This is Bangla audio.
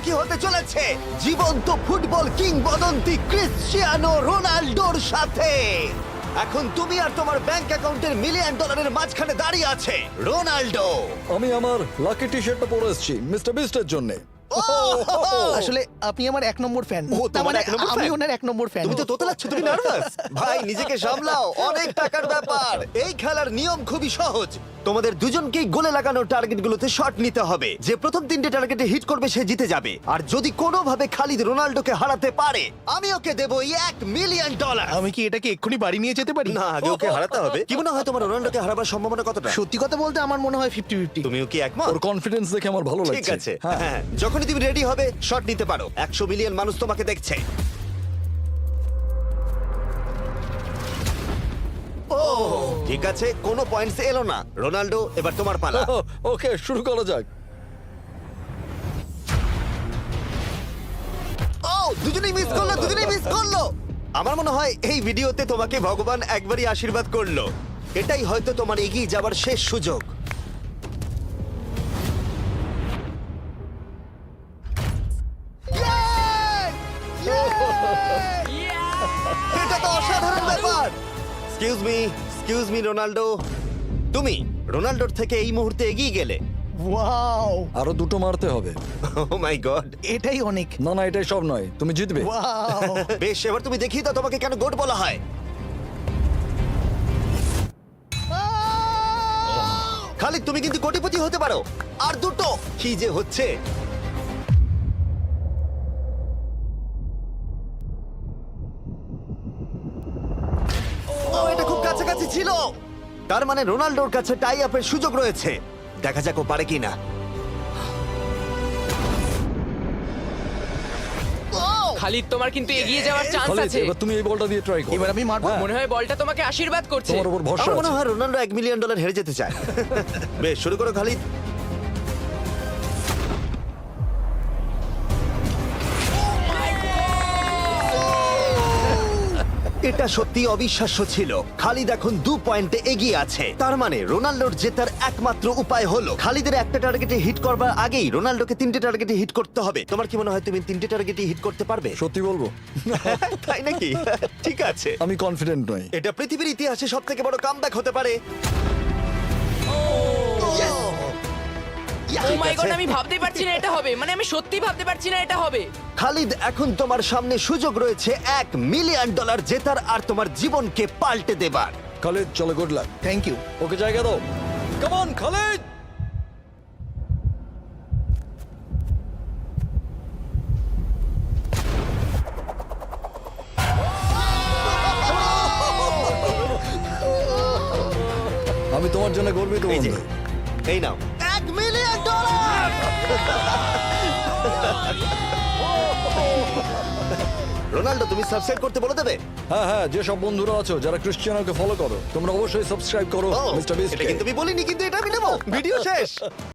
মুখোমুখি হতে চলেছে জীবন্ত ফুটবল কিংবদন্তি ক্রিশ্চিয়ানো রোনাল্ডোর সাথে। এখন তুমি আর তোমার ব্যাংক অ্যাকাউন্টের মিলিয়ন ডলারের মাঝখানে দাঁড়িয়ে আছে রোনাল্ডো। আমি আমার লাকি টি শার্টটা পরে এসেছি মিস্টার বিস্টের জন্য। আসলে আপনি আমার 1 নম্বর ফ্যান। ও, তোমার এক নম্বর আমি fan? ওনার 1 নম্বর ফ্যান। তুমি তো তোতলাচ্ছ, তুমি নার্ভাস। ভাই নিজেকে সামলাও, অনেক টাকার ব্যাপার। এই খেলার নিয়ম খুবই সহজ। তোমাদের দুজনকেই গোলে লাগানো টার্গেটগুলোতে শট নিতে হবে। যে প্রথম 3টে টার্গেটে হিট করবে সে জিতে যাবে। আর যদি কোনোভাবে খালিদ রোনাল্ডোকে হারাতে পারে আমি ওকে দেবো $1 মিলিয়ন। আমি কি এটাকে এক্ষুনি বাড়ি নিয়ে যেতে পারি? না, আগে ওকে হারাতে হবে। কি মনে হয় তোমার রোনাল্ডোকে হারাবার সম্ভাবনা কতটা? সত্যি কথা বলতে আমার মনে হয় 50-50। তুমিও কি একমত? ওর কনফিডেন্স দেখে আমার ভালো লাগছে। ঠিক আছে, হ্যাঁ। হ্যাঁ, যখনই তুমি রেডি হবে শট নিতে পারো। 100 মিলিয়ন মানুষ তোমাকে দেখছে। ও ঠিক আছে, কোনো পয়েন্টস এলো না। রোনাল্ডো, এবার তোমার পালা। ওকে, শুরু করা যাক। ও দুজনেই মিস করলো, দুজনেই মিস করলো। আমার মনে হয় এই ভিডিওতে তোমাকে ভগবান একবারই আশীর্বাদ করলো। এটাই হয়তো তোমার এগিয়ে যাবার শেষ সুযোগ। এটা তো অসাধারণ ব্যাপার। এক্সকিউজ মি রোনাল্ডো, তুমি রোনাল্ডোর থেকে এই মুহূর্তে এগিয়ে গেলে। ওয়াও, আরো দুটো মারতে হবে। ও মাই গড। এটাই অনেক। না না, এটাই সব নয়, তুমি জিতবে। ওয়াও, বেশ, এবার তুমি দেখিয়ে দাও তোমাকে কেন গোট বলা হয়। খালিদ, তুমি কিন্তু কোটিপতি হতে পারো। আর দুটো। কি যে হচ্ছে। ও, এটা খুব কাছাকাছি ছিল। তার মানে রোনাল্ডোর কাছে টাই আপের সুযোগ রয়েছে। দেখা যাক ও পারে কিনা। খালিদ, তোমার কিন্তু এগিয়ে যাওয়ার চান্স খালিদ, আছে। এবার তুমি এই বলটা দিয়ে ট্রাই করো। এবার আমি মারবো। হ্যাঁ, মনে হয় বলটা তোমাকে আশীর্বাদ করছে। তোমার উপর ভরসা আমার মনে আছে। হয় রোনাল্ডো $1 মিলিয়ন হেরে যেতে চায়। বেশ, শুরু করো খালিদ। এটা সত্যি অবিশ্বাস্য ছিল। খালিদ এখন 2 পয়েন্টে এগিয়ে আছে। তার মানে রোনাল্ডোর জেতার একমাত্র উপায় হলো খালিদের একটা টার্গেটে হিট করবার আগেই রোনাল্ডোকে 3টে টার্গেটে হিট করতে হবে। তোমার কি মনে হয় তুমি 3টে টার্গেটে হিট করতে পারবে? সত্যি বলবো, তাই নাকি? ঠিক আছে। আমি কনফিডেন্ট নই। এটা পৃথিবীর ইতিহাসে সবথেকে বড় কামব্যাক হতে পারে। ও মাই ঠিক গড, আছে। আমি ভাবতে পারছি না এটা হবে। মানে আমি সত্যি ভাবতে পারছি না এটা হবে। খালিদ, এখন তোমার সামনে সুযোগ রয়েছে $1 মিলিয়ন জেতার আর তোমার জীবনকে পাল্টে দেবার। খালিদ, চলো, good luck. Thank you. Okay জায়গা দাও। Come on Khalid. আমি তোমার জন্য গর্বিত এই যে, বন্ধু। এই নাও $1 মিলিয়ন। রোনাল্ডো, তুমি সাবস্ক্রাইব করতে বলে দেবে? হ্যাঁ হ্যাঁ, যে সব বন্ধুরা আছো যারা ক্রিশ্চিয়ানোকে ফলো করো, তোমরা অবশ্যই সাবস্ক্রাইব করো মিস্টার বিস্ট। এটা কিন্তু আমি বলিনি, কিন্তু এটা আমি নেবো। ভিডিও শেষ।